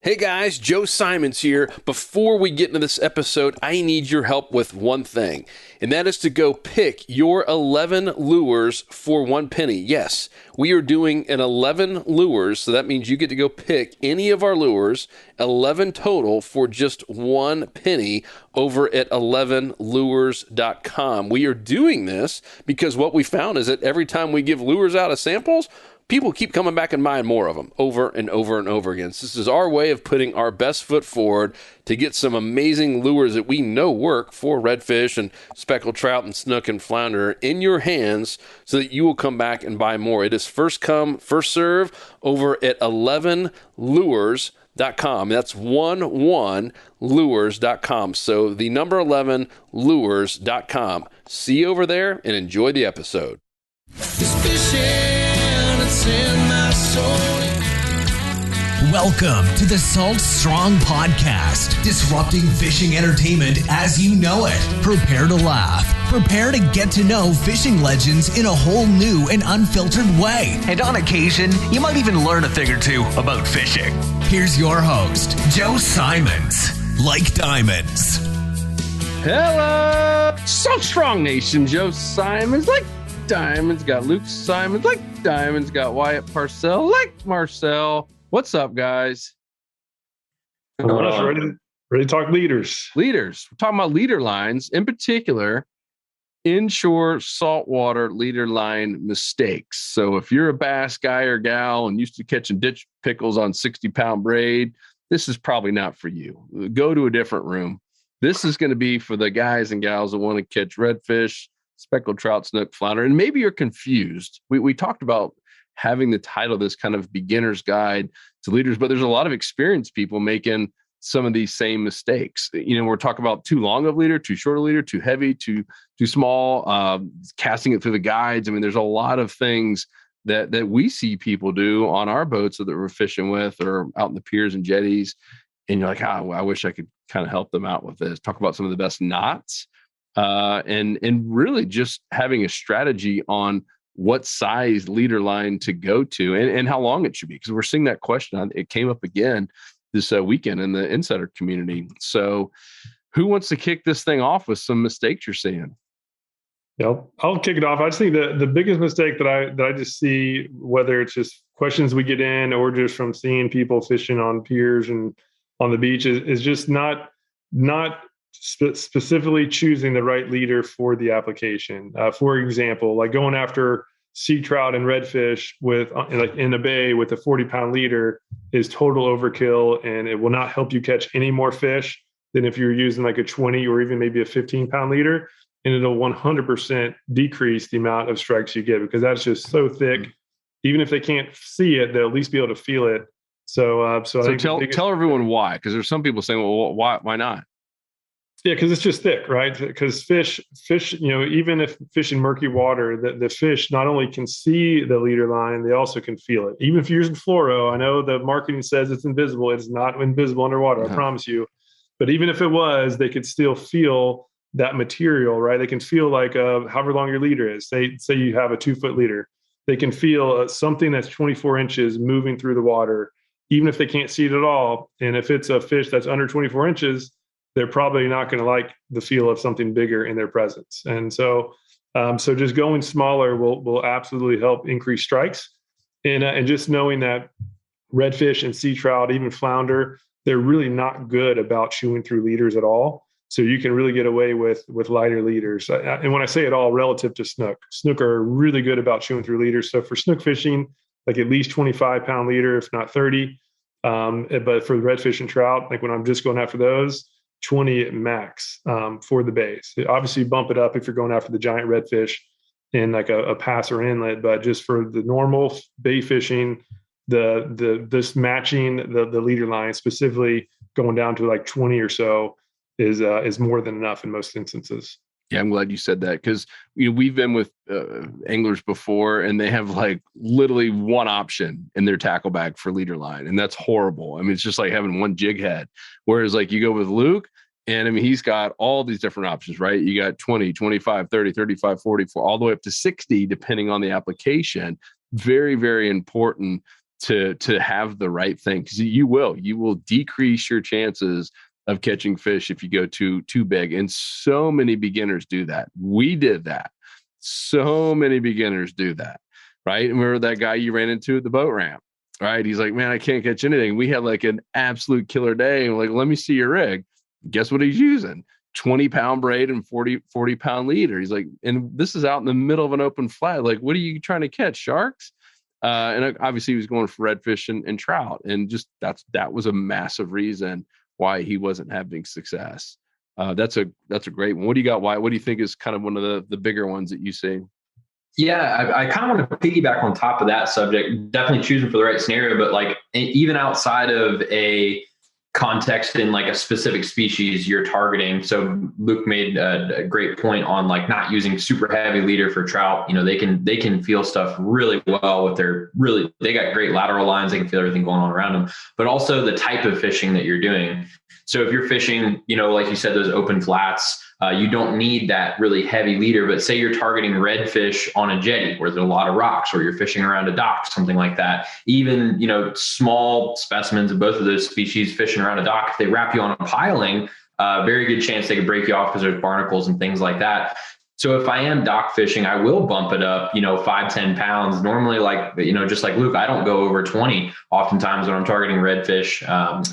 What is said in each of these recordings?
Hey guys, Joe Simons here. Before we get into this episode, I need your help with one thing, and that is to go pick your 11 lures for 1 penny. Yes, we are doing an 11 lures, so that means you get to go pick any of our lures, 11 total, for just 1 penny over at 11lures.com. We are doing this because what we found is that every time we give lures out as samples, people keep coming back and buying more of them over and over and over again. So this is our way of putting our best foot forward to get some amazing lures that we know work for redfish and speckled trout and snook and flounder in your hands so that you will come back and buy more. It is first come, first serve over at 11lures.com. That's 11lures.com. So the number 11lures.com. See you over there and enjoy the episode. In my soul. Welcome to the Salt Strong Podcast, disrupting fishing entertainment as you know it. Prepare to laugh. Prepare to get to know fishing legends in a whole new and unfiltered way. And on occasion, you might even learn a thing or two about fishing. Here's your host, Joe Simons. Like diamonds. Hello, Salt Strong Nation. Joe Simons, like diamonds. Got Luke Simons, like diamonds. Got Wyatt Parcell, like Marcel. What's up, guys? Ready to talk leaders. Leaders. We're talking about leader lines, in particular, inshore saltwater leader line mistakes. So if you're a bass guy or gal and used to catching ditch pickles on 60-pound braid, this is probably not for you. Go to a different room. This is going to be for the guys and gals that want to catch redfish, speckled trout, snook, flounder, and maybe you're confused. We talked about having the title, this kind of beginner's guide to leaders, but there's a lot of experienced people making some of these same mistakes. You know, we're talking about too long of leader, too short a leader, too heavy, too small, casting it through the guides. I mean, there's a lot of things that we see people do on our boats that we're fishing with or out in the piers and jetties. And you're like, I wish I could kind of help them out with this. Talk about some of the best knots. And really just having a strategy on what size leader line to go to and how long it should be. Because we're seeing that question. It came up again this weekend in the insider community. So who wants to kick this thing off with some mistakes you're seeing? Yeah, I'll kick it off. I just think the biggest mistake that I just see, whether it's just questions we get in or just from seeing people fishing on piers and on the beach, is just not specifically choosing the right leader for the application. For example, like going after sea trout and redfish with like in a bay with a 40-pound leader is total overkill, and it will not help you catch any more fish than if you're using like a 20 or even maybe a 15-pound leader, and it'll 100% decrease the amount of strikes you get because that's just so thick. Even if they can't see it, they'll at least be able to feel it. So tell everyone why, because there's some people saying, well, why not? Yeah, because it's just thick, right? Because fish, you know, even if fish in murky water, the fish not only can see the leader line, they also can feel it. Even if you're using fluoro, I know the marketing says it's invisible. It's not invisible underwater, I promise you. But even if it was, they could still feel that material, right? They can feel like however long your leader is. Say you have a 2-foot leader. They can feel something that's 24 inches moving through the water, even if they can't see it at all. And if it's a fish that's under 24 inches, they're probably not going to like the feel of something bigger in their presence. And so just going smaller will absolutely help increase strikes. And just knowing that redfish and sea trout, even flounder, they're really not good about chewing through leaders at all. So you can really get away with lighter leaders. And when I say it all, relative to snook are really good about chewing through leaders. So for snook fishing, like at least 25-pound leader, if not 30. But for redfish and trout, like when I'm just going after those, 20 at max for the bays. Obviously, bump it up if you're going after the giant redfish in like a pass or inlet, but just for the normal bay fishing, this matching the leader line, specifically going down to like 20 or so, is more than enough in most instances. Yeah, I'm glad you said that because we've been with anglers before, and they have like literally one option in their tackle bag for leader line, and that's horrible. I mean, it's just like having one jig head. Whereas like you go with Luke, and I mean, he's got all these different options, right? You got 20, 25, 30, 35, 44, all the way up to 60, depending on the application. Very, very important to have the right thing, because you will decrease your chances of catching fish if you go too big. And so many beginners do that. We did that. So many beginners do that, right? And remember that guy you ran into at the boat ramp, right? He's like, man, I can't catch anything. We had like an absolute killer day. And like, let me see your rig. Guess what he's using? 20-pound braid and 40-pound leader. He's like, and this is out in the middle of an open flat. Like, what are you trying to catch? Sharks? And obviously he was going for redfish and trout. And just that was a massive reason why he wasn't having success. That's a great one. What do you got, Wyatt? What do you think is kind of one of the bigger ones that you see? Yeah, I kind of want to piggyback on top of that subject. Definitely choosing for the right scenario, but like even outside of a context in like a specific species you're targeting. So Luke made a great point on like not using super heavy leader for trout. You know, they can feel stuff really well with they got great lateral lines. They can feel everything going on around them, but also the type of fishing that you're doing. So if you're fishing, you know, like you said, those open flats, you don't need that really heavy leader, but say you're targeting redfish on a jetty where there's a lot of rocks, or you're fishing around a dock, something like that. Even, you know, small specimens of both of those species fishing around a dock, if they wrap you on a piling, very good chance they could break you off because there's barnacles and things like that. So if I am dock fishing, I will bump it up, you know, 5-10 pounds. Normally, like, you know, just like Luke, I don't go over 20 oftentimes when I'm targeting redfish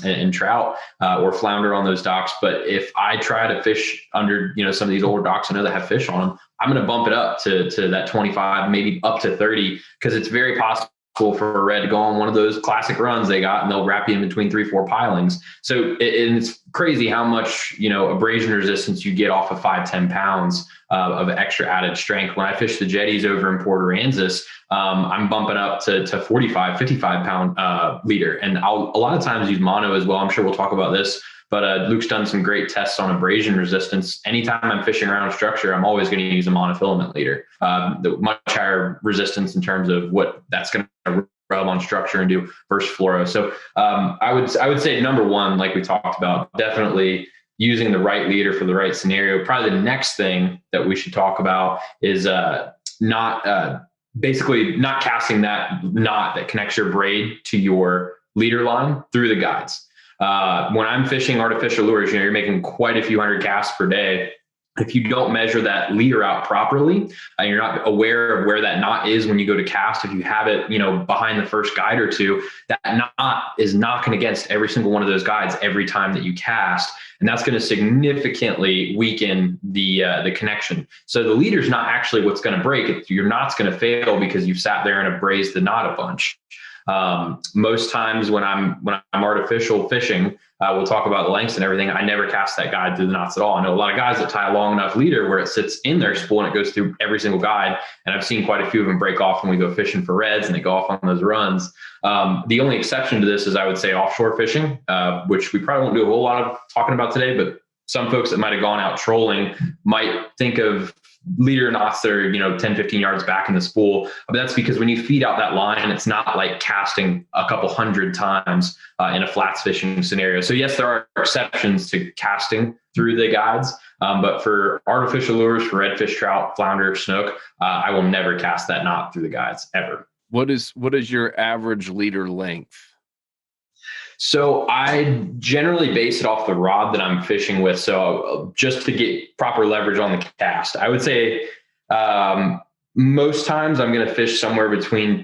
and trout or flounder on those docks. But if I try to fish under, you know, some of these older docks I know that have fish on them, I'm going to bump it up to that 25, maybe up to 30, because it's very possible for a red to go on one of those classic runs they got, and they'll wrap you in between 3-4 pilings. So it's crazy how much, you know, abrasion resistance you get off of 5-10 pounds of extra added strength. When I fish the jetties over in Port Aransas, I'm bumping up to 45, 55 pound leader. And I'll a lot of times use mono as well. I'm sure we'll talk about this, but Luke's done some great tests on abrasion resistance. Anytime I'm fishing around a structure, I'm always going to use a monofilament leader. The much higher resistance in terms of what that's going to rub on structure and do versus fluoro. So I would say number one, like we talked about, definitely using the right leader for the right scenario. Probably the next thing that we should talk about is basically not casting that knot that connects your braid to your leader line through the guides. When I'm fishing artificial lures, you know, you're making quite a few hundred casts per day. If you don't measure that leader out properly, and you're not aware of where that knot is when you go to cast, if you have it, you know, behind the first guide or two, that knot is knocking against every single one of those guides every time that you cast. And that's going to significantly weaken the connection. So the leader's not actually what's going to break. Your knot's going to fail because you've sat there and abrased the knot a bunch. Most times when I'm artificial fishing, we'll talk about the lengths and everything. I never cast that guide through the knots at all. I know a lot of guys that tie a long enough leader where it sits in their spool and it goes through every single guide. And I've seen quite a few of them break off when we go fishing for reds and they go off on those runs. The only exception to this is, I would say, offshore fishing, which we probably won't do a whole lot of talking about today, but some folks that might have gone out trolling might think of leader knots that are, you know, 10, 15 yards back in the spool. But that's because when you feed out that line, it's not like casting a couple hundred times in a flats fishing scenario. So yes, there are exceptions to casting through the guides. But for artificial lures, for redfish, trout, flounder, snook, I will never cast that knot through the guides ever. What is your average leader length? So I generally base it off the rod that I'm fishing with. So just to get proper leverage on the cast, I would say most times I'm going to fish somewhere between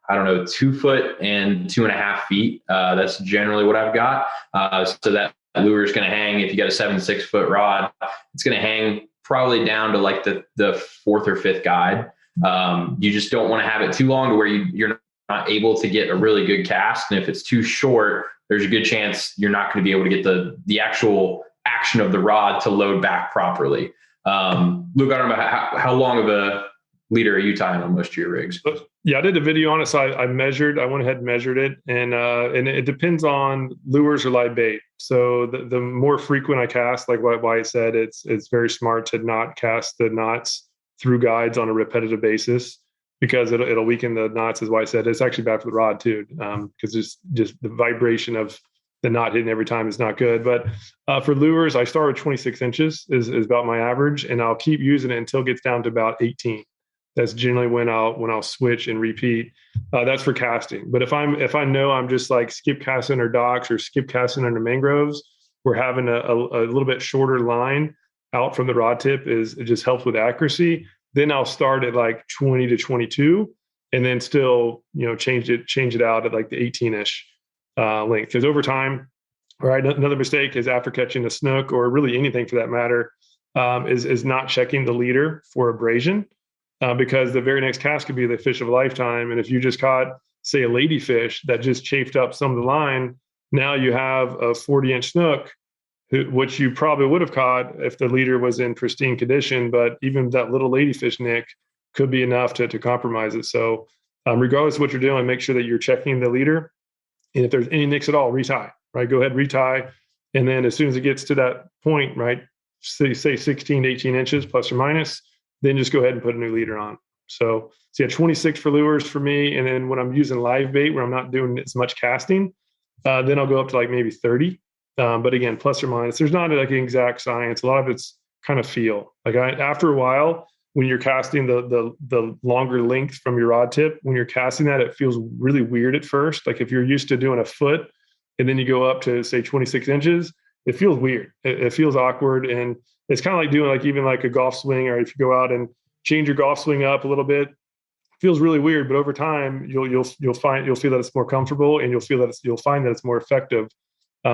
2 foot and 2.5 feet. That's generally what I've got. So that lure is going to hang, if you got a 7-6 foot rod, it's going to hang probably down to like the fourth or fifth guide. You just don't want to have it too long to where you're not able to get a really good cast. And if it's too short, there's a good chance you're not going to be able to get the actual action of the rod to load back properly. Luke, I don't know how long of a leader are you tying on most of your rigs? Yeah, I did a video on it. So I went ahead and measured it, and it depends on lures or live bait. So the more frequent I cast, like what Wyatt said, it's very smart to not cast the knots through guides on a repetitive basis, because it'll weaken the knots, as Wyatt said. It's actually bad for the rod too, because just the vibration of the knot hitting every time is not good. But for lures, I start with 26 inches is about my average, and I'll keep using it until it gets down to about 18. That's generally when I'll switch and repeat. That's for casting. But if I know I'm just like skip casting under docks or skip casting under mangroves, we're having a little bit shorter line out from the rod tip it just helps with accuracy. Then I'll start at like 20 to 22 and then still, change it out at like the 18-ish length. Because over time, right, another mistake is after catching a snook or really anything for that matter, is not checking the leader for abrasion. Because the very next cast could be the fish of a lifetime. And if you just caught, say, a ladyfish that just chafed up some of the line, now you have a 40-inch snook, which you probably would have caught if the leader was in pristine condition. But even that little ladyfish nick could be enough to compromise it. So regardless of what you're doing, make sure that you're checking the leader. And if there's any nicks at all, retie, right? Go ahead, retie. And then as soon as it gets to that point, right, say 16 to 18 inches plus or minus, then just go ahead and put a new leader on. So 26 for lures for me. And then when I'm using live bait where I'm not doing as much casting, then I'll go up to like maybe 30. But again, plus or minus, there's not like an exact science. A lot of it's kind of feel. Like after a while, when you're casting the longer length from your rod tip, when you're casting that, it feels really weird at first. Like if you're used to doing a foot and then you go up to say 26 inches, it feels weird. It feels awkward. And it's kind of like doing like even like a golf swing, or if you go out and change your golf swing up a little bit, it feels really weird. But over time, you'll feel that it's more comfortable, and you'll find that it's more effective.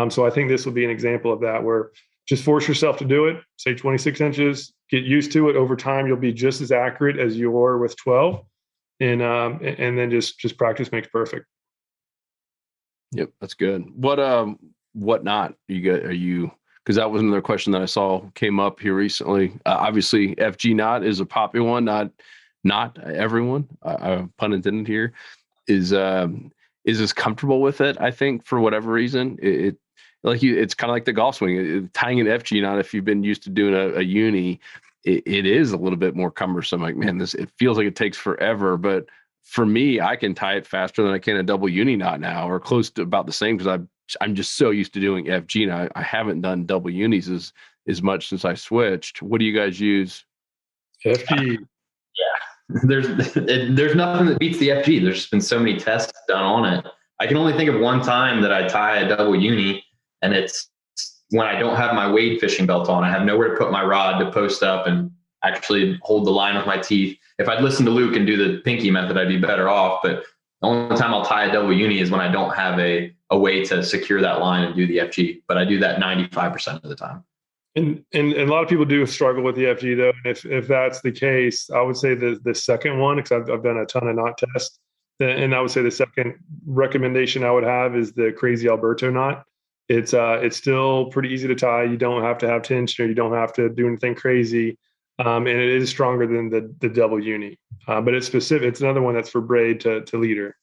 So I think this will be an example of that, where just force yourself to do it. Say 26 inches, get used to it. Over time, you'll be just as accurate as you were with 12, and then just practice makes perfect. Yep, that's good. What not? Are you? Because that was another question that I saw came up here recently. Obviously, FG knot is a popular one. Not everyone, pun intended here, is as comfortable with it. I think for whatever reason, it's kind of like the golf swing. Tying an FG knot, if you've been used to doing a uni, it is a little bit more cumbersome. Like, man, it feels like it takes forever. But for me, I can tie it faster than I can a double uni knot now, or close to about the same, because I'm just so used to doing FG now. I haven't done double unis as much since I switched. What do you guys use? FG. Yeah, there's nothing that beats the FG. There's been so many tests done on it. I can only think of one time that I tie a double uni, and it's when I don't have my wade fishing belt on. I have nowhere to put my rod to post up and actually hold the line with my teeth. If I'd listen to Luke and do the pinky method, I'd be better off. But the only time I'll tie a double uni is when I don't have a way to secure that line and do the FG. But I do that 95% of the time. And a lot of people do struggle with the FG though. And if that's the case, I would say the second one, because I've done a ton of knot tests, and I would say the second recommendation I would have is the Crazy Alberto knot. It's still pretty easy to tie. You don't have to have tension, or you don't have to do anything crazy. And it is stronger than the double uni, but it's specific. It's another one that's for braid to leader,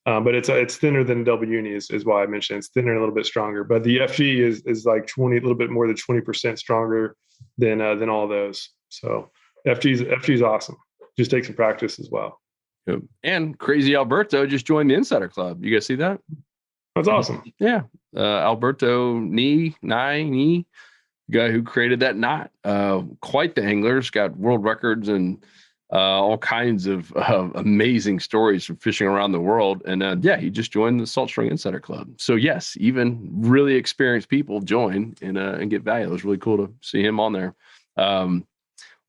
but it's thinner than double uni is why I mentioned it's thinner and a little bit stronger. But the FG is like 20, a little bit more than 20% stronger than all those. So FG is awesome. Just take some practice as well. Yep. And Crazy Alberto just joined the Insider Club. You guys see that? That's awesome. Yeah, Alberto Nye, guy who created that knot. Quite the angler. He's got world records and all kinds of amazing stories from fishing around the world. And he just joined the Salt String Insider Club. So yes, even really experienced people join and get value. It was really cool to see him on there.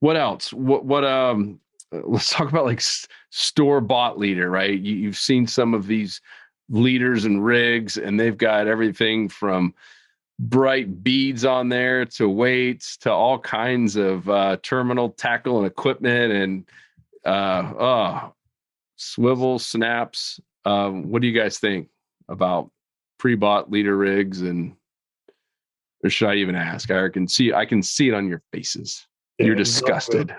What else? Let's talk about like store-bought leader, right? You've seen some of these leaders and rigs, and they've got everything from bright beads on there to weights to all kinds of terminal tackle and equipment and swivels, snaps. What do you guys think about pre-bought leader rigs? And or should I even ask? I can see it on your faces. Yeah, you're disgusted.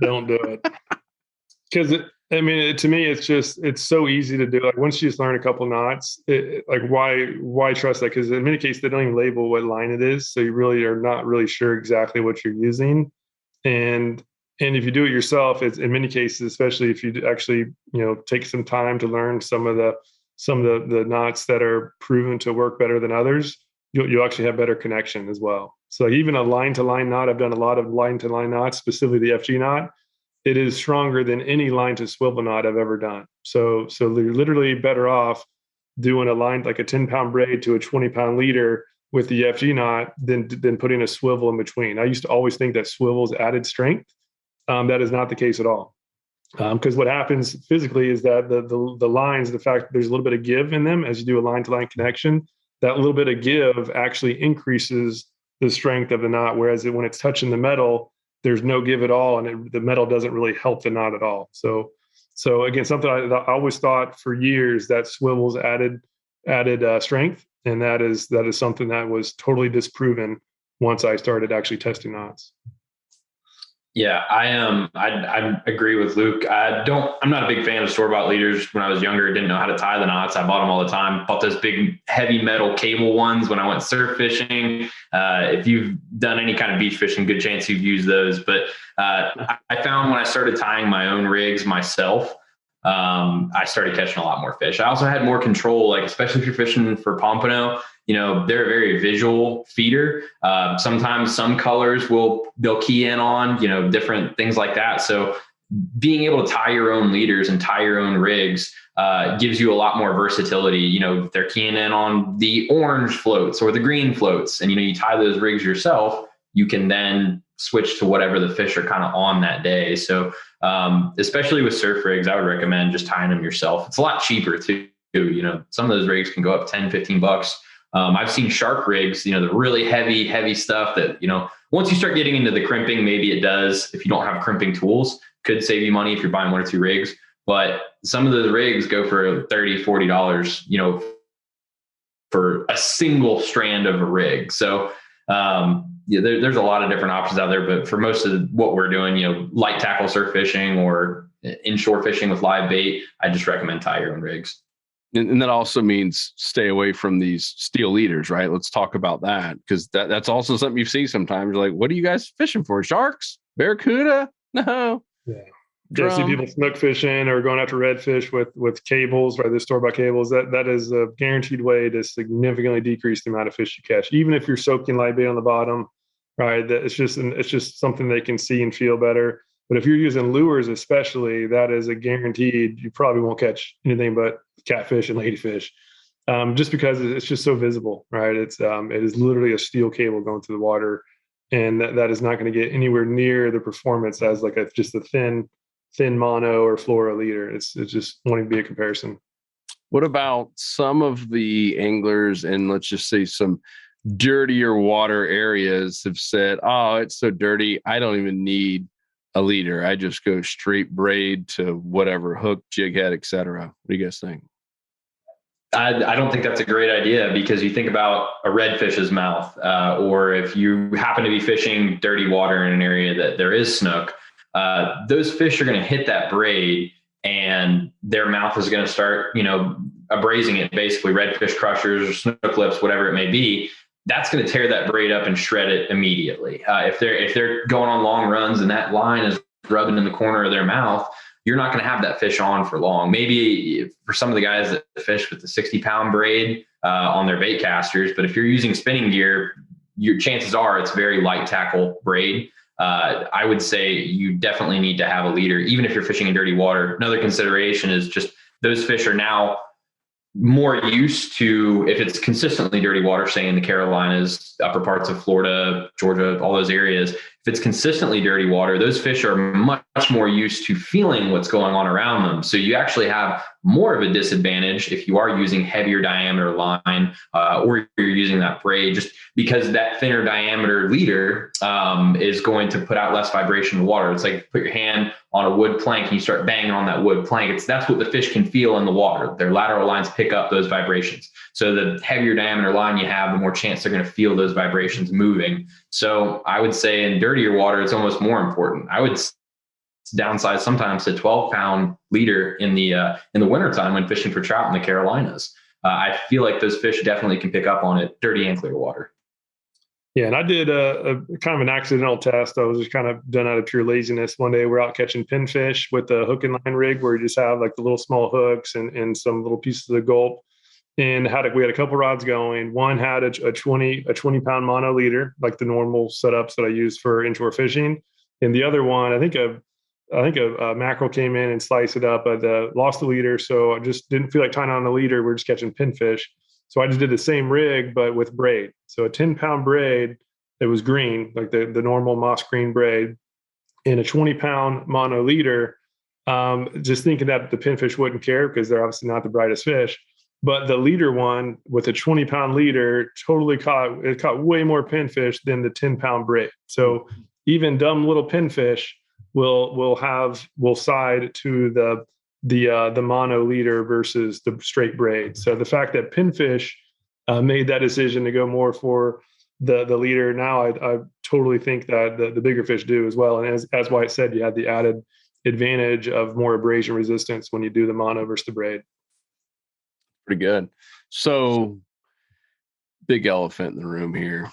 Don't do it. Because to me, it's so easy to do. Like once you just learn a couple knots, why trust that? Because in many cases, they don't even label what line it is. So you really are not really sure exactly what you're using. And if you do it yourself, it's in many cases, especially if you actually, take some time to learn some of the knots that are proven to work better than others, you'll actually have better connection as well. So even a line to line knot, I've done a lot of line to line knots, specifically the FG knot. it is stronger than any line to swivel knot I've ever done. So you're literally better off doing a line like a 10-pound braid to a 20-pound leader with the FG knot than putting a swivel in between. I used to always think that swivels added strength. That is not the case at all. Because what happens physically is that the lines, the fact that there's a little bit of give in them as you do a line-to-line connection, that little bit of give actually increases the strength of the knot. Whereas when it's touching the metal, there's no give at all, and the metal doesn't really help the knot at all. So again, something I always thought for years that swivels added strength, and that is something that was totally disproven once I started actually testing knots. Yeah, I agree with Luke. I'm not a big fan of store-bought leaders. When I was younger, didn't know how to tie the knots. I bought them all the time. Bought those big heavy metal cable ones when I went surf fishing. If you've done any kind of beach fishing, good chance you've used those. But I found when I started tying my own rigs myself, I started catching a lot more fish. I also had more control, like especially if you're fishing for pompano. They're a very visual feeder. Sometimes some colors they'll key in on, different things like that. So being able to tie your own leaders and tie your own rigs gives you a lot more versatility. If they're keying in on the orange floats or the green floats, and you tie those rigs yourself, you can then switch to whatever the fish are kind of on that day. So especially with surf rigs, I would recommend just tying them yourself. It's a lot cheaper too. Some of those rigs can go up $10-15. I've seen shark rigs, the really heavy stuff that, once you start getting into the crimping, maybe it does. If you don't have crimping tools, could save you money if you're buying 1 or 2 rigs. But some of those rigs go for $30-40, for a single strand of a rig. So there's a lot of different options out there. But for most of what we're doing, light tackle surf fishing or inshore fishing with live bait, I just recommend tie your own rigs. And that also means stay away from these steel leaders, right? Let's talk about that, because that's also something you see sometimes. You're like, what are you guys fishing for? Sharks? Barracuda? No. Yeah. I see people snook fishing or going after redfish with cables, right? The store-bought cables. That is a guaranteed way to significantly decrease the amount of fish you catch, even if you're soaking live bait on the bottom, right? It's just something they can see and feel better. But if you're using lures, especially, that is a guaranteed. You probably won't catch anything but catfish and ladyfish, just because it's just so visible, right? It is literally a steel cable going through the water, and that is not going to get anywhere near the performance as like just a thin mono or fluoro leader. It's just wanting to be a comparison. What about some of the anglers, and let's just say some dirtier water areas, have said, "Oh, it's so dirty, I don't even need a leader. I just go straight braid to whatever, hook, jig head, etc." What do you guys think? I don't think that's a great idea, because you think about a redfish's mouth, or if you happen to be fishing dirty water in an area that there is snook, those fish are going to hit that braid and their mouth is going to start, abrasing it, basically redfish crushers or snook lips, whatever it may be. That's going to tear that braid up and shred it immediately. If they're going on long runs and that line is rubbing in the corner of their mouth, you're not going to have that fish on for long. Maybe for some of the guys that fish with the 60-pound braid on their bait casters, but if you're using spinning gear, your chances are it's very light tackle braid. I would say you definitely need to have a leader, even if you're fishing in dirty water. Another consideration is just those fish are now more used to, if it's consistently dirty water, say in the Carolinas, upper parts of Florida, Georgia, all those areas, if it's consistently dirty water, those fish are much more used to feeling what's going on around them. So you actually have more of a disadvantage if you are using heavier diameter line or you're using that braid, just because that thinner diameter leader is going to put out less vibration in the water. It's like you put your hand on a wood plank and you start banging on that wood plank. That's what the fish can feel in the water. Their lateral lines pick up those vibrations. So the heavier diameter line you have, the more chance they're going to feel those vibrations moving. So I would say in dirtier water, it's almost more important. I would downsize sometimes to 12-pound leader in the wintertime when fishing for trout in the Carolinas. I feel like those fish definitely can pick up on it, dirty and clear water. Yeah, and I did a kind of an accidental test. I was just kind of done out of pure laziness. One day we're out catching pinfish with a hook and line rig where you just have like the little small hooks and some little pieces of the gulp. And we had a couple rods going. One had a 20-pound mono leader, like the normal setups that I use for inshore fishing. And the other one, I think I think a mackerel came in and sliced it up, but lost the leader. So I just didn't feel like tying on the leader. We're just catching pinfish. So I just did the same rig, but with braid. So a 10-pound braid that was green, like the normal moss green braid, and a 20-pound mono leader. Just thinking that the pinfish wouldn't care because they're obviously not the brightest fish. But the leader one with a 20-pound leader totally caught way more pinfish than the 10-pound braid. So even dumb little pinfish will side to the mono leader versus the straight braid. So the fact that pinfish made that decision to go more for the leader, now I totally think that the bigger fish do as well. And as Wyatt said, you had the added advantage of more abrasion resistance when you do the mono versus the braid. Pretty good. So, big elephant in the room here.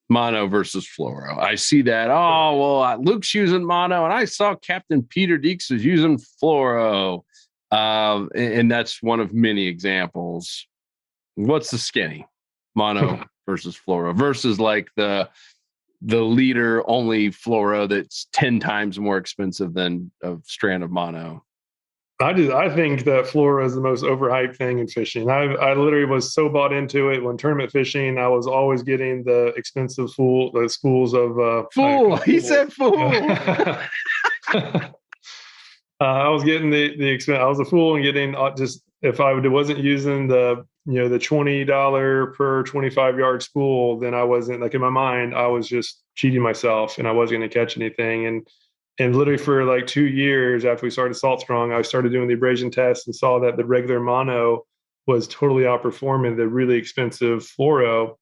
Mono versus fluoro. I see that. Oh, well, Luke's using mono, and I saw Captain Peter Deeks is using fluoro. And that's one of many examples. What's the skinny? Mono versus fluoro versus like the leader only fluoro that's 10 times more expensive than a strand of mono. I think that fluoro is the most overhyped thing in fishing. I literally was so bought into it when tournament fishing. I was always getting the expensive schools of fool. He said fool. I was getting the expense. I was a fool and getting just if I wasn't using the $20 per 25-yard spool, then I wasn't, like, in my mind I was just cheating myself and I wasn't going to catch anything. And literally for like 2 years after we started Salt Strong, I started doing the abrasion test and saw that the regular mono was totally outperforming the really expensive fluoro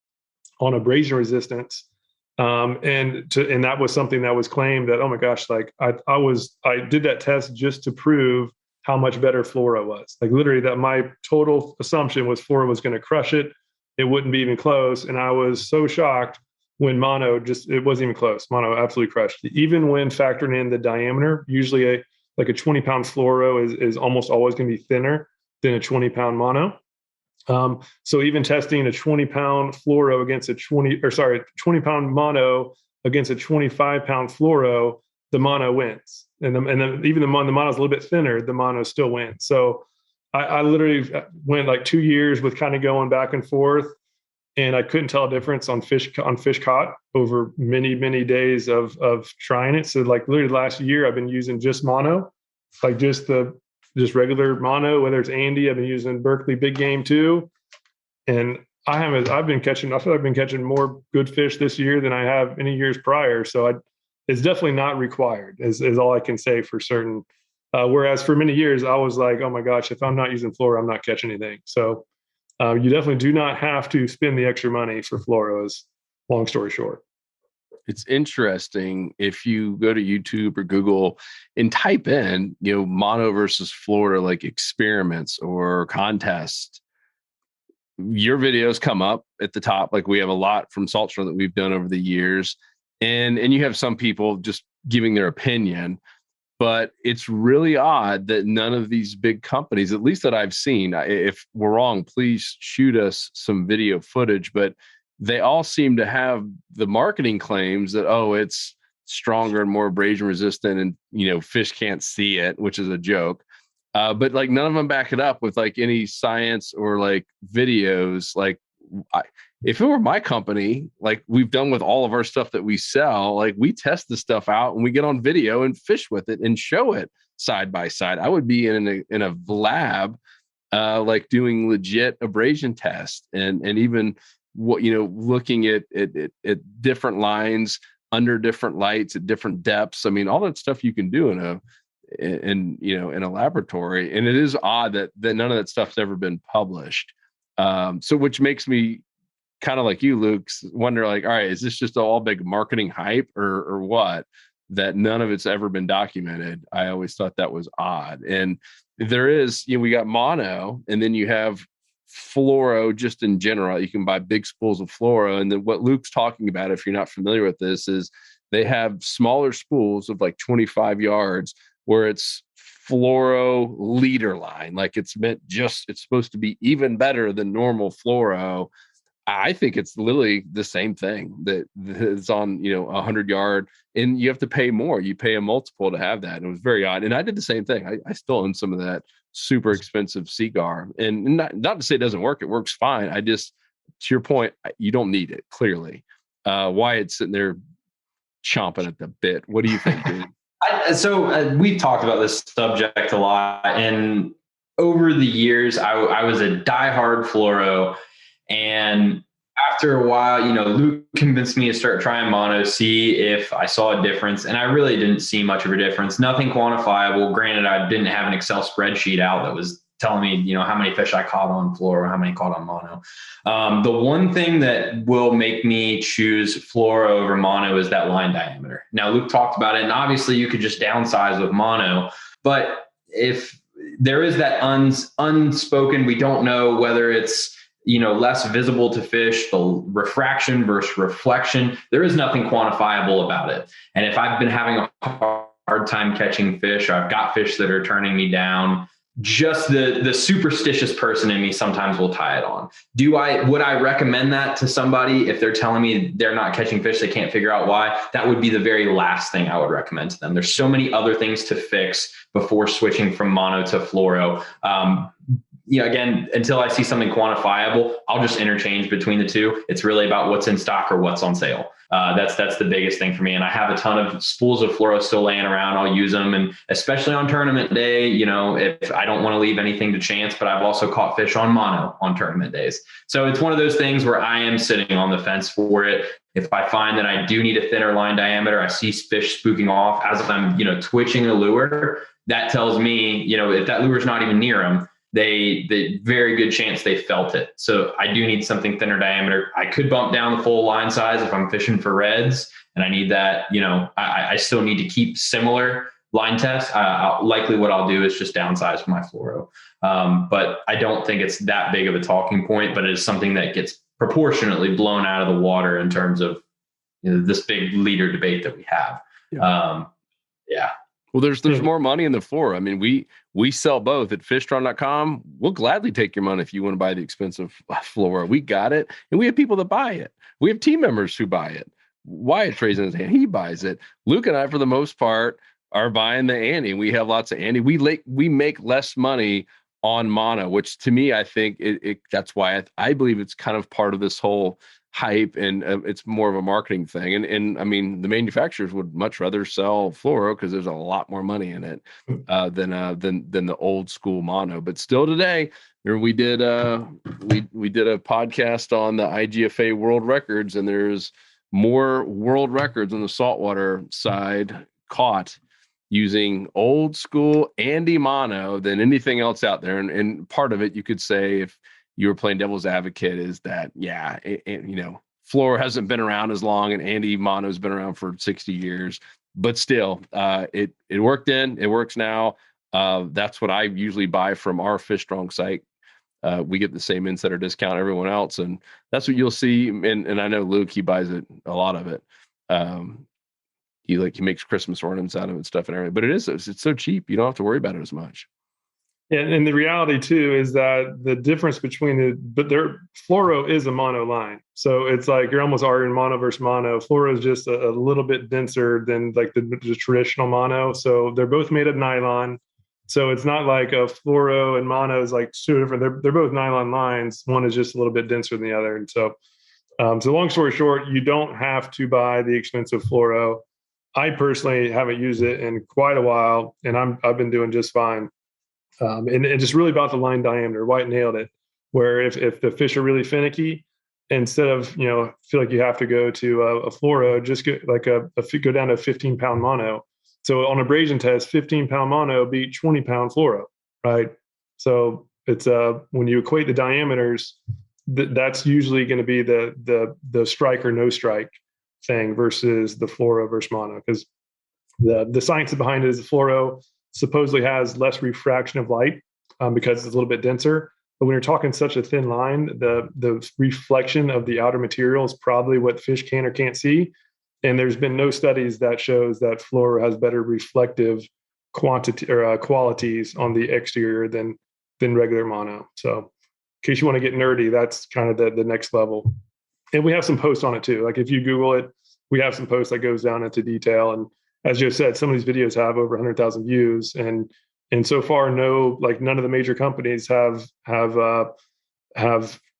on abrasion resistance. And that was something that was claimed that, oh my gosh, like I did that test just to prove how much better fluoro was. Like literally that my total assumption was fluoro was going to crush it. It wouldn't be even close. And I was so shocked when mono it wasn't even close. Mono absolutely crushed it. Even when factoring in the diameter, usually a 20-pound fluoro is almost always going to be thinner than a 20-pound mono. So even testing a 20-pound fluoro against a 20-pound mono against a 25-pound fluoro, the mono wins. And even the mono is a little bit thinner, the mono still wins. So I literally went like 2 years with kind of going back and forth, and I couldn't tell a difference on fish caught over many, many days of trying it. So like literally last year, I've been using just mono, like just regular mono, whether it's Andy. I've been using Berkeley Big Game too. And I feel like I've been catching more good fish this year than I have any years prior. So it's definitely not required is all I can say for certain. Whereas for many years, I was like, oh my gosh, if I'm not using fluoro, I'm not catching anything. So you definitely do not have to spend the extra money for fluoros, long story short. It's interesting if you go to YouTube or Google and type in, mono versus fluoro, like experiments or contests, your videos come up at the top. Like we have a lot from Salt Strong that we've done over the years. And you have some people just giving their opinion. But it's really odd that none of these big companies, at least that I've seen, if we're wrong, please shoot us some video footage, but they all seem to have the marketing claims that, oh, it's stronger and more abrasion resistant and, fish can't see it, which is a joke. But like none of them back it up with like any science or like videos. Like if it were my company, like we've done with all of our stuff that we sell, like we test the stuff out and we get on video and fish with it and show it side by side. I would be in a lab, like doing legit abrasion tests and even what, looking at different lines under different lights at different depths. I mean, all that stuff you can do in a laboratory. And it is odd that none of that stuff's ever been published. So which makes me kind of like you, Luke, wonder like, all right, is this just all big marketing hype or what, that none of it's ever been documented? I always thought that was odd. And there is, we got mono and then you have fluoro just in general. You can buy big spools of fluoro. And then what Luke's talking about, if you're not familiar with this, is they have smaller spools of like 25 yards where it's fluoro leader line. Like it's supposed to be even better than normal fluoro. I think it's literally the same thing that is on, 100-yard, and you have to pay more. You pay a multiple to have that. And it was very odd. And I did the same thing. I still own some of that super expensive Seagar, and not to say it doesn't work. It works fine. I just, to your point, you don't need it, clearly. Wyatt's sitting there chomping at the bit. What do you think, dude? We've talked about this subject a lot, and over the years, I was a diehard Fluoro, and after a while, Luke convinced me to start trying mono, see if I saw a difference, and I really didn't see much of a difference. Nothing quantifiable. Granted, I didn't have an Excel spreadsheet out that was telling me, how many fish I caught on Fluoro, how many caught on mono. The one thing that will make me choose Fluoro over mono is that line diameter. Now, Luke talked about it, and obviously you could just downsize with mono, but if there is that unspoken, we don't know whether it's, less visible to fish, the refraction versus reflection, there is nothing quantifiable about it. And if I've been having a hard time catching fish, or I've got fish that are turning me down, just the superstitious person in me sometimes will tie it on. Would I recommend that to somebody if they're telling me they're not catching fish, they can't figure out why? That would be the very last thing I would recommend to them. There's so many other things to fix before switching from mono to Fluoro. Again, until I see something quantifiable, I'll just interchange between the two. It's really about what's in stock or what's on sale. That's the biggest thing for me. And I have a ton of spools of Fluoro still laying around. I'll use them. And especially on tournament day, if I don't want to leave anything to chance, but I've also caught fish on mono on tournament days. So it's one of those things where I am sitting on the fence for it. If I find that I do need a thinner line diameter, I see fish spooking off as I'm, twitching a lure, that tells me, if that lure's not even near them, the very good chance they felt it. So I do need something thinner diameter. I could bump down the full line size if I'm fishing for reds, and I need that, I still need to keep similar line tests. Likely what I'll do is just downsize my Fluoro. But I don't think it's that big of a talking point, but it is something that gets proportionately blown out of the water in terms of this big leader debate that we have. Yeah. Well, there's more money in the Fluoro. I mean, we sell both at fishtron.com. We'll gladly take your money if you want to buy the expensive Fluoro. We got it. And we have people that buy it. We have team members who buy it. Wyatt's raising his hand. He buys it. Luke and I, for the most part, are buying the Andy. We have lots of Andy. We make less money on mono, which to me, I think that's why I believe it's kind of part of this whole hype, and it's more of a marketing thing. And I mean, the manufacturers would much rather sell Fluoro because there's a lot more money in it than the old school mono. But still today, we did a podcast on the IGFA world records, and there's more world records on the saltwater side caught using old school Andy mono than anything else out there. And part of it, you could say, if you were playing devil's advocate, is that, Fluoro hasn't been around as long, and Andy mono's been around for 60 years, but still, it worked then, it works now. That's what I usually buy from our Fish Strong site. We get the same insider discount everyone else, and that's what you'll see. And I know Luke, he buys it, a lot of it. He makes Christmas ornaments out of it and stuff and everything, but it's so cheap. You don't have to worry about it as much. Yeah, and the reality too is that the difference between Fluoro is a mono line. So it's like you're almost arguing mono versus mono. Fluoro is just a little bit denser than like the traditional mono. So they're both made of nylon. So it's not like a Fluoro and mono is like two different. They're both nylon lines. One is just a little bit denser than the other. And so long story short, you don't have to buy the expensive Fluoro. I personally haven't used it in quite a while, and I've been doing just fine. And just really about the line diameter. White nailed it. Where if the fish are really finicky, instead of feel like you have to go to a Fluoro, just get like go down to a 15-pound mono. So on abrasion test, 15-pound mono beat 20-pound Fluoro, right? So it's when you equate the diameters, that's usually going to be the strike or no strike thing versus the Fluoro versus mono, because the science behind it is the Fluoro supposedly has less refraction of light because it's a little bit denser. But when you're talking such a thin line, the reflection of the outer material is probably what fish can or can't see. And there's been no studies that shows that Fluoro has better reflective quantity or qualities on the exterior than regular mono. So case you want to get nerdy, that's kind of the next level. And we have some posts on it too. Like if you Google it, we have some posts that goes down into detail. And as Joe said, some of these videos have over 100,000 views, and so far, none of the major companies have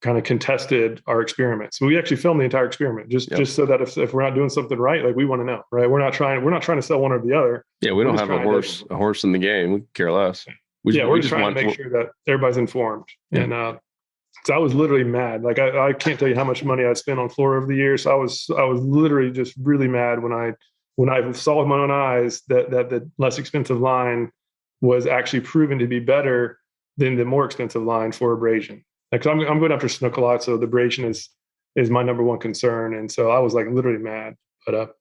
kind of contested our experiment. So we actually filmed the entire experiment just so that if we're not doing something right, like we want to know, right? We're not trying to sell one or the other. Yeah, we don't have a horse in the game. We care less. We're just trying to make sure that everybody's informed. Yeah. And so I was literally mad. Like I can't tell you how much money I spent on Fluoro over the years. So I was literally just really mad when I saw with my own eyes that the less expensive line was actually proven to be better than the more expensive line for abrasion. Like I'm going after snook a lot, so the abrasion is my number one concern, and so I was like literally mad. But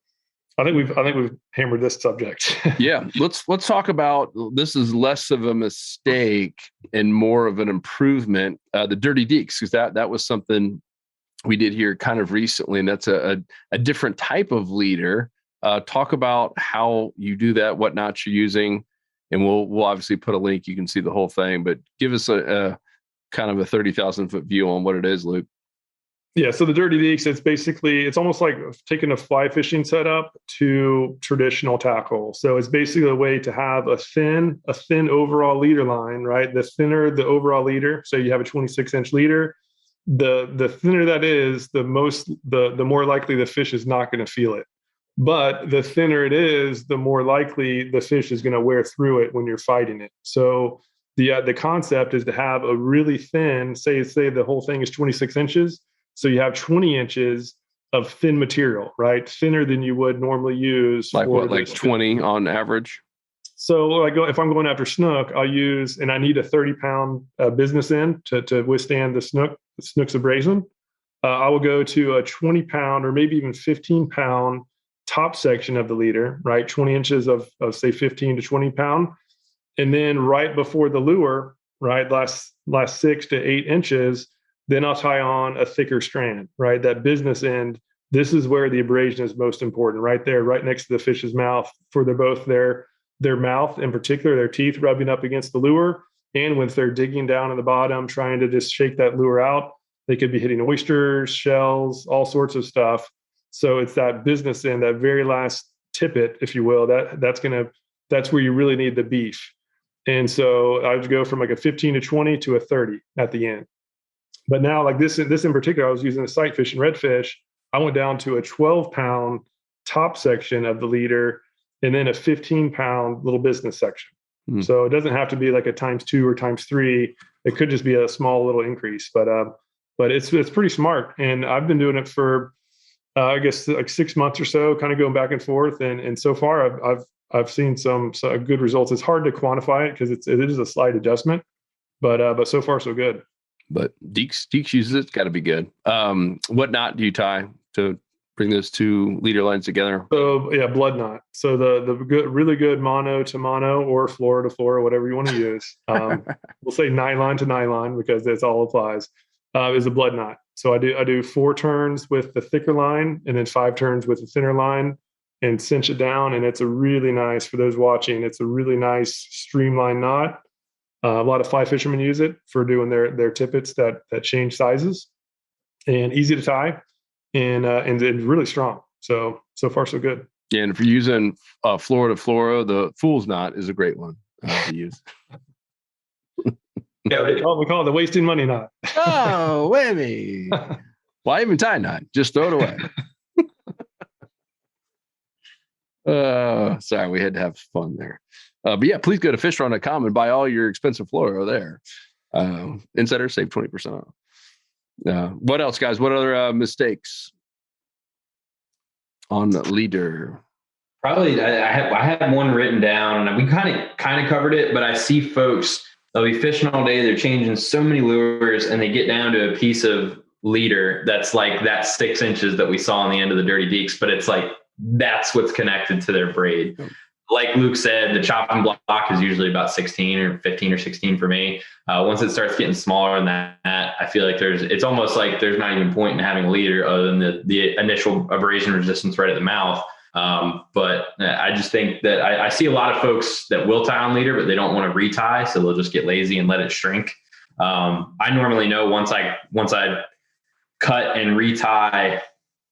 I think we've hammered this subject. Yeah, let's talk about, this is less of a mistake and more of an improvement. The dirty deeks, because that was something we did here kind of recently, and that's a different type of leader. Talk about how you do that, what knots you're using, and we'll obviously put a link. You can see the whole thing, but give us a kind of a 30,000 foot view on what it is, Luke. Yeah, so the dirty deeks, it's almost like taking a fly fishing setup to traditional tackle. So it's basically a way to have a thin overall leader line, right? The thinner the overall leader, so you have a 26-inch leader, the thinner that is, the more likely the fish is not going to feel it. But the thinner it is, the more likely the fish is going to wear through it when you're fighting it. So the concept is to have a really thin, say the whole thing is 26 inches. So you have 20 inches of thin material, right? Thinner than you would normally use. Like 20 on average? So if I'm going after snook, I'll use, and I need a 30-pound business end to withstand the snook's abrasion. I will go to a 20-pound or maybe even 15-pound top section of the leader, right? 20 inches of say 15 to 20 pound. And then right before the lure, right, last 6 to 8 inches, then I'll tie on a thicker strand, right? That business end, this is where the abrasion is most important, right there, right next to the fish's mouth, for both their mouth, in particular, their teeth rubbing up against the lure. And when they're digging down at the bottom, trying to just shake that lure out, they could be hitting oysters, shells, all sorts of stuff. So it's that business end, that very last tippet, if you will, that's where you really need the beef. And so I would go from like a 15 to 20 to a 30 at the end. But now, like this in particular, I was using a sight fish and redfish. I went down to a 12-pound top section of the leader and then a 15-pound little business section. So it doesn't have to be like a ×2 or ×3. It could just be a small little increase. But it's pretty smart. And I've been doing it for I guess like 6 months or so, kind of going back and forth. And so far I've seen some good results. It's hard to quantify it because it is a slight adjustment, but so far so good. But Deeks uses it. It's got to be good. What knot do you tie to bring those two leader lines together? So yeah, blood knot. So the good, really good mono to mono or Fluoro to Fluoro, whatever you want to use. We'll say nylon to nylon because that's all applies. Is a blood knot. So I do 4 turns with the thicker line and then 5 turns with the thinner line and cinch it down. And it's a really nice, for those watching, it's a really nice streamlined knot. A lot of fly fishermen use it for doing their tippets that change sizes, and easy to tie and really strong. So far so good. Yeah, and if you're using Fluoro to Fluoro, the fool's knot is a great one to use. Yeah, we call it the wasting money knot. Oh, whammy. Why even tie a knot? Just throw it away. Sorry, we had to have fun there. But yeah, please go to fishrun.com and buy all your expensive Fluoro there. Insider save 20% off. What else, guys? What other mistakes on the leader? Probably, I have one written down, and we kind of covered it. But I see folks, they'll be fishing all day, they're changing so many lures, and they get down to a piece of leader that's like that 6 inches that we saw on the end of the dirty deeks, but it's like that's what's connected to their braid. Like Luke said, the chopping block is usually about 16 or 15 or 16 for me. Once it starts getting smaller than that, I feel like it's almost like there's not even point in having a leader other than the initial abrasion resistance right at the mouth. But I just think that I see a lot of folks that will tie on leader, but they don't want to retie. So they'll just get lazy and let it shrink. I normally know once I cut and retie,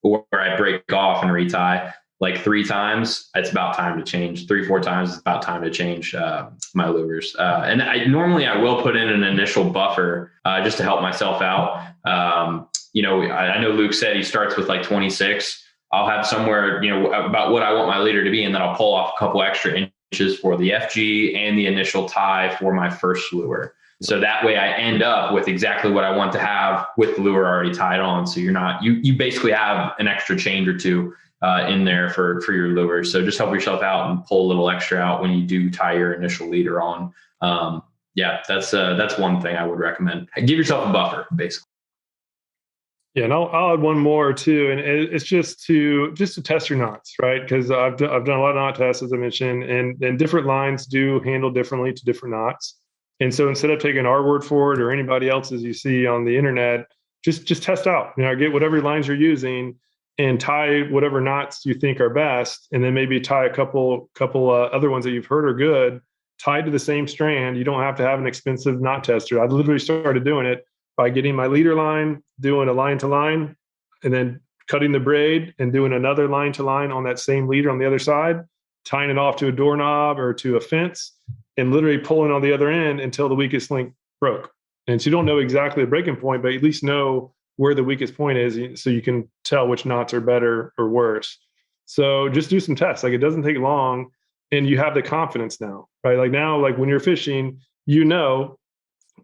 or I break off and retie like 3 times, it's about time to change. 3-4 times, it's about time to change my lures. And I will put in an initial buffer just to help myself out. I know Luke said he starts with like 26. I'll have somewhere, about what I want my leader to be, and then I'll pull off a couple extra inches for the FG and the initial tie for my first lure. So that way I end up with exactly what I want to have with the lure already tied on. So you basically have an extra change or two in there for your lure. So just help yourself out and pull a little extra out when you do tie your initial leader on. That's one thing I would recommend. Give yourself a buffer, basically. Yeah, and I'll add one more too, and it's just to test your knots, right? Because I've done a lot of knot tests, as I mentioned, and different lines do handle differently to different knots. And so instead of taking our word for it or anybody else's you see on the internet, just test out. Get whatever lines you're using and tie whatever knots you think are best, and then maybe tie a couple other ones that you've heard are good, tied to the same strand. You don't have to have an expensive knot tester. I literally started doing it by getting my leader line, doing a line to line, and then cutting the braid and doing another line to line on that same leader on the other side, tying it off to a doorknob or to a fence, and literally pulling on the other end until the weakest link broke. And so you don't know exactly the breaking point, but at least know where the weakest point is so you can tell which knots are better or worse. So just do some tests. Like, it doesn't take long, and you have the confidence now, right? Like now, like when you're fishing,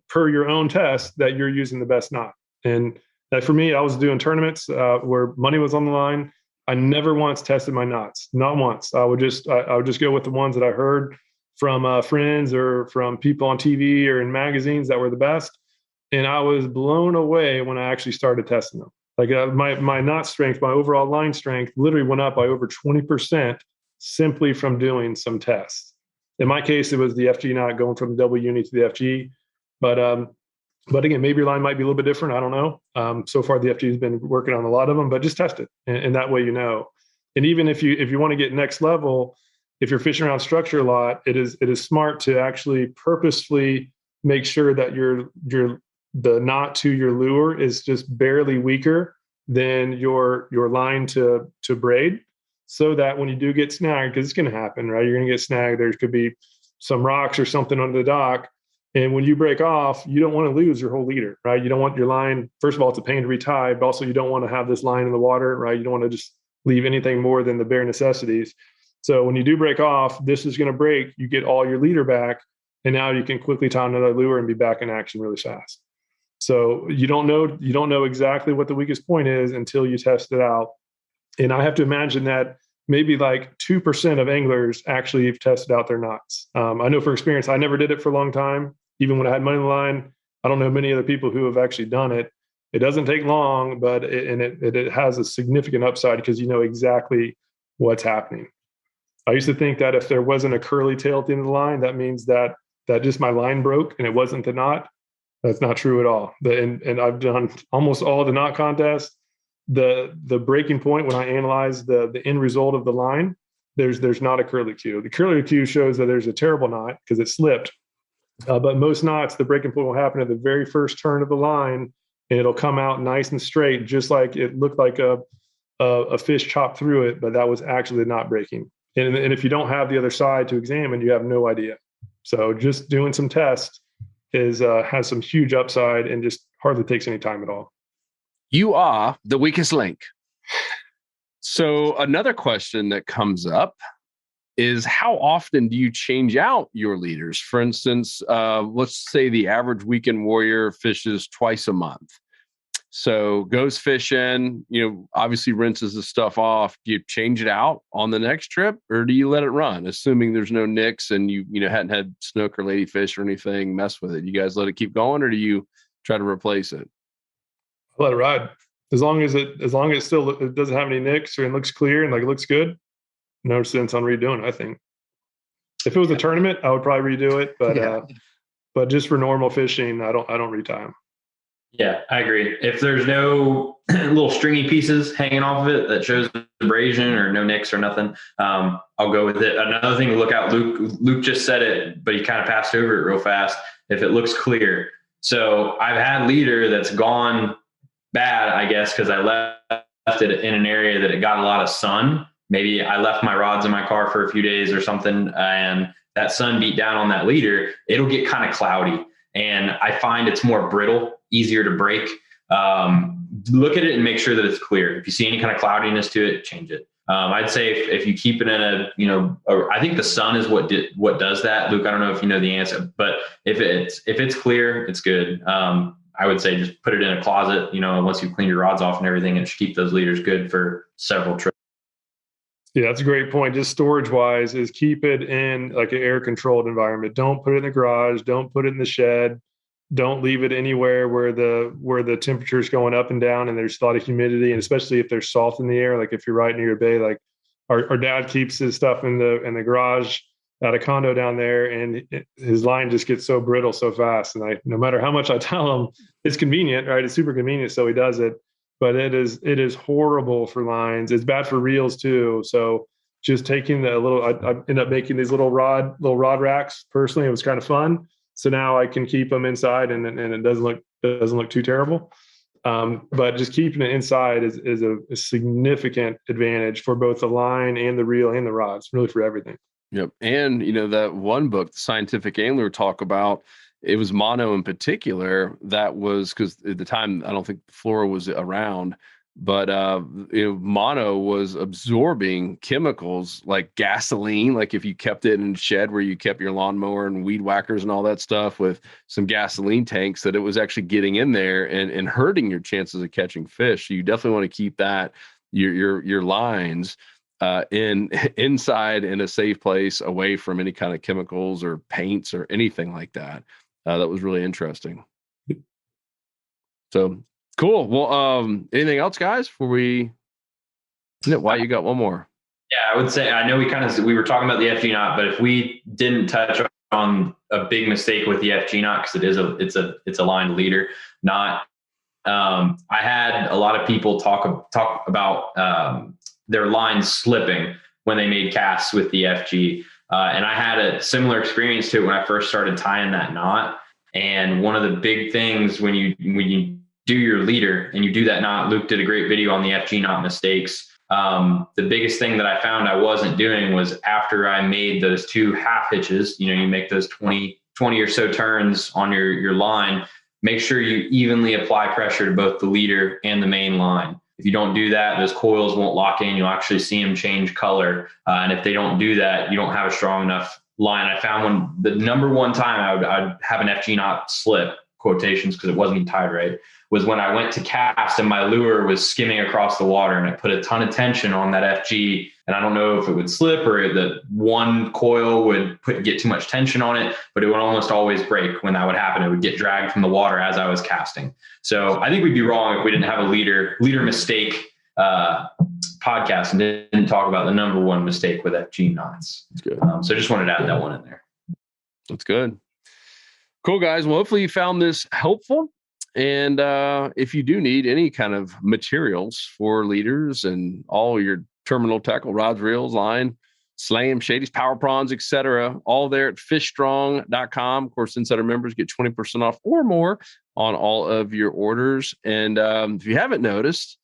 per your own test that you're using the best knot. And that for me, I was doing tournaments where money was on the line. I never once tested my knots, not once. I would just go with the ones that I heard from friends or from people on TV or in magazines that were the best. And I was blown away when I actually started testing them. Like my knot strength, my overall line strength literally went up by over 20% simply from doing some tests. In my case, it was the FG knot going from the double uni to the FG. But again, maybe your line might be a little bit different. I don't know. So far, the FG has been working on a lot of them, but just test it. And that way, and even if you want to get next level, if you're fishing around structure a lot, it is smart to actually purposefully make sure that the knot to your lure is just barely weaker than your line to braid, so that when you do get snagged, because it's going to happen, right? You're going to get snagged. There could be some rocks or something under the dock. And when you break off, you don't want to lose your whole leader, right? You don't want your line, first of all, it's a pain to retie, but also you don't want to have this line in the water, right? You don't want to just leave anything more than the bare necessities. So when you do break off, this is going to break, you get all your leader back, and now you can quickly tie another lure and be back in action really fast. So you don't know exactly what the weakest point is until you test it out. And I have to imagine that maybe like 2% of anglers actually have tested out their knots. I know for experience, I never did it for a long time. Even when I had money on the line, I don't know many other people who have actually done it. It doesn't take long, but it has a significant upside because you know exactly what's happening. I used to think that if there wasn't a curly tail at the end of the line, that means that just my line broke and it wasn't the knot. That's not true at all. And I've done almost all the knot contests. The breaking point when I analyze the end result of the line, there's not a curlicue. The curlicue shows that there's a terrible knot because it slipped. But most knots, the breaking point will happen at the very first turn of the line, and it'll come out nice and straight, just like it looked like a fish chopped through it, but that was actually not breaking. And if you don't have the other side to examine, you have no idea. So just doing some tests has some huge upside and just hardly takes any time at all. You are the weakest link. So another question that comes up is, how often do you change out your leaders? For instance, let's say the average weekend warrior fishes twice a month. So goes fishing, obviously rinses the stuff off. Do you change it out on the next trip, or do you let it run, assuming there's no nicks and you hadn't had snook or ladyfish or anything mess with it? You guys let it keep going, or do you try to replace it? Let it ride. As long as it doesn't have any nicks or it looks clear and like it looks good, no sense on redoing it, I think. If it was a tournament, I would probably redo it, but just for normal fishing, I don't retie them. Yeah, I agree. If there's no little stringy pieces hanging off of it that shows abrasion or no nicks or nothing, I'll go with it. Another thing to look out, Luke just said it, but he kind of passed over it real fast. If it looks clear, So I've had leader that's gone bad, I guess, because I left it in an area that it got a lot of sun. Maybe I left my rods in my car for a few days or something, and that sun beat down on that leader. It'll get kind of cloudy, and I find it's more brittle, easier to break. Look at it and make sure that it's clear. If you see any kind of cloudiness to it, change it. I'd say if you keep it in I think the sun is what does that. Luke, I don't know if you know the answer, but if it's clear, it's good. I would say just put it in a closet, once you've cleaned your rods off and everything, it should keep those leaders good for several trips. Yeah, that's a great point. Just storage wise is keep it in like an air controlled environment. Don't put it in the garage. Don't put it in the shed. Don't leave it anywhere where the temperature is going up and down and there's a lot of humidity, and especially if there's salt in the air. Like if you're right near a bay, like our dad keeps his stuff in the garage at a condo down there, and his line just gets so brittle so fast. And no matter how much I tell him, it's convenient, right? It's super convenient, so he does it. But it is horrible for lines. It's bad for reels too. So just taking I end up making these little rod racks. Personally, it was kind of fun. So now I can keep them inside, and it doesn't look too terrible. But just keeping it inside is a significant advantage for both the line and the reel and the rods, really for everything. Yep. And that one book, The Scientific Angler, talk about, it was mono in particular. That was because at the time I don't think Fluoro was around, but mono was absorbing chemicals like gasoline. Like if you kept it in a shed where you kept your lawnmower and weed whackers and all that stuff with some gasoline tanks, that it was actually getting in there and hurting your chances of catching fish. So you definitely want to keep that your lines inside in a safe place, away from any kind of chemicals or paints or anything like that. That was really interesting. So cool. Well, anything else, guys, before we? Why you got one more? Yeah, I would say, I know we were talking about the FG knot, but if we didn't touch on a big mistake with the FG knot, because it's a lined leader knot. I had a lot of people talk about their lines slipping when they made casts with the FG. And I had a similar experience to it when I first started tying that knot. And one of the big things when you do your leader and you do that knot, Luke did a great video on the FG knot mistakes. The biggest thing that I found I wasn't doing was, after I made those two half hitches, you make those 20 or so turns on your line, make sure you evenly apply pressure to both the leader and the main line. If you don't do that, those coils won't lock in. You'll actually see them change color. And if they don't do that, you don't have a strong enough line. I found when the number one time I'd have an FG knot slip, quotations, because it wasn't even tied right, was when I went to cast and my lure was skimming across the water, and it put a ton of tension on that FG. And I don't know if it would slip or the one coil would get too much tension on it, but it would almost always break when that would happen. It would get dragged from the water as I was casting. So I think we'd be wrong if we didn't have a leader mistake podcast and didn't talk about the number one mistake with FG knots. That's good. So just wanted to add that one in there. That's good. Cool, guys. Well, hopefully you found this helpful. And if you do need any kind of materials for leaders and all your terminal tackle, rods, reels, line, slam, shadies, power prawns, etc., all there at fishstrong.com. Of course, Insider members get 20% off or more on all of your orders. And if you haven't noticed,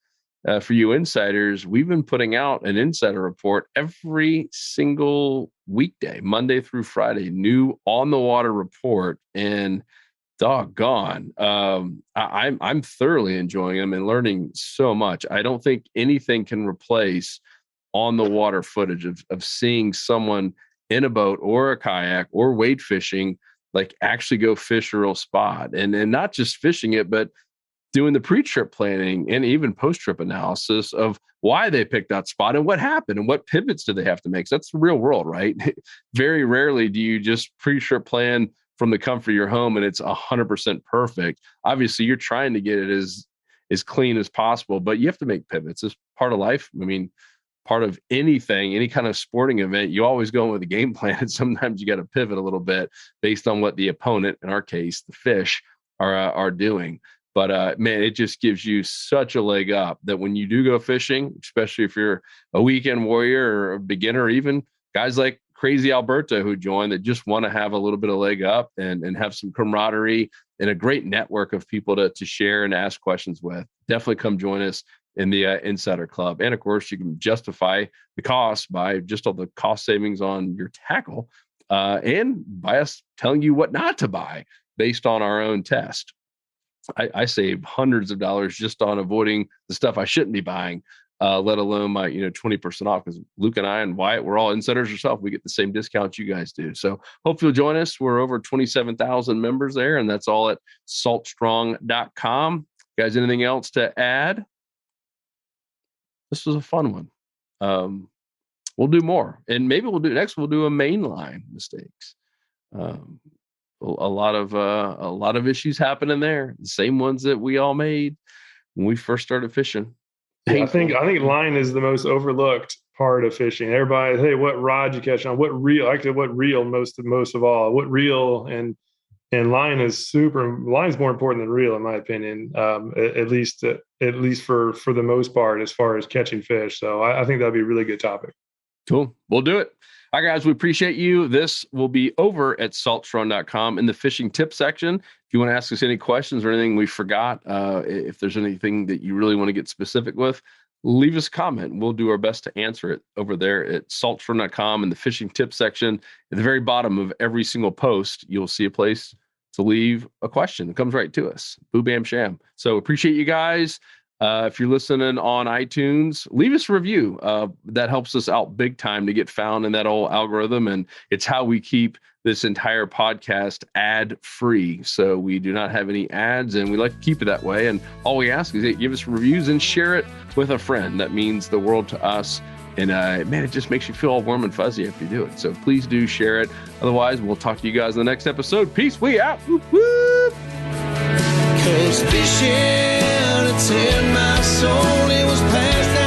for you insiders, we've been putting out an insider report every single weekday, Monday through Friday, new on the water report. And doggone, I'm thoroughly enjoying them and learning so much. I don't think anything can replace on the water footage of seeing someone in a boat or a kayak or wade fishing, like actually go fish a real spot, and not just fishing it, but doing the pre-trip planning and even post-trip analysis of why they picked that spot and what happened and what pivots do they have to make. So that's the real world, right? Very rarely do you just pre-trip plan from the comfort of your home and it's 100% perfect. Obviously, you're trying to get it as clean as possible, but you have to make pivots. It's part of life. I mean, part of anything, any kind of sporting event, you always go in with a game plan, and sometimes you got to pivot a little bit based on what the opponent, in our case, the fish, are doing. But man, it just gives you such a leg up that when you do go fishing, especially if you're a weekend warrior or a beginner, even guys like crazy Alberto who joined that just want to have a little bit of leg up and have some camaraderie and a great network of people to share and ask questions with. Definitely come join us in the Insider Club. And of course, you can justify the cost by just all the cost savings on your tackle and by us telling you what not to buy based on our own test. I save hundreds of dollars just on avoiding the stuff I shouldn't be buying, let alone my 20% off, because Luke and I and Wyatt, we're all insiders ourselves. We get the same discounts you guys do. So hope you'll join us. We're over 27,000 members there, and that's all at saltstrong.com. Guys, anything else to add? This was a fun one. We'll do more, and maybe we'll do a mainline mistakes. A lot of issues happening there. The same ones that we all made when we first started fishing. Yeah, I think line is the most overlooked part of fishing. Everybody, hey, what rod you catch on? What reel? Actually, what reel most of all? What reel? And line is line's more important than reel, in my opinion. At least for the most part, as far as catching fish. So I think that'd be a really good topic. Cool. We'll do it. All right, guys, we appreciate you. This will be over at saltstrong.com in the fishing tip section. If you want to ask us any questions or anything we forgot, if there's anything that you really want to get specific with, leave us a comment. We'll do our best to answer it over there at saltstrong.com in the fishing tip section. At the very bottom of every single post, you'll see a place to leave a question. It comes right to us. Boo, bam, sham. So appreciate you guys. If you're listening on iTunes, leave us a review. That helps us out big time to get found in that old algorithm. And it's how we keep this entire podcast ad free. So we do not have any ads, and we like to keep it that way. And all we ask is that you give us reviews and share it with a friend. That means the world to us. And man, it just makes you feel all warm and fuzzy if you do it. So please do share it. Otherwise, we'll talk to you guys in the next episode. Peace. We out. Whoop, whoop. 'Cause fishing, it's in my soul. It was past that.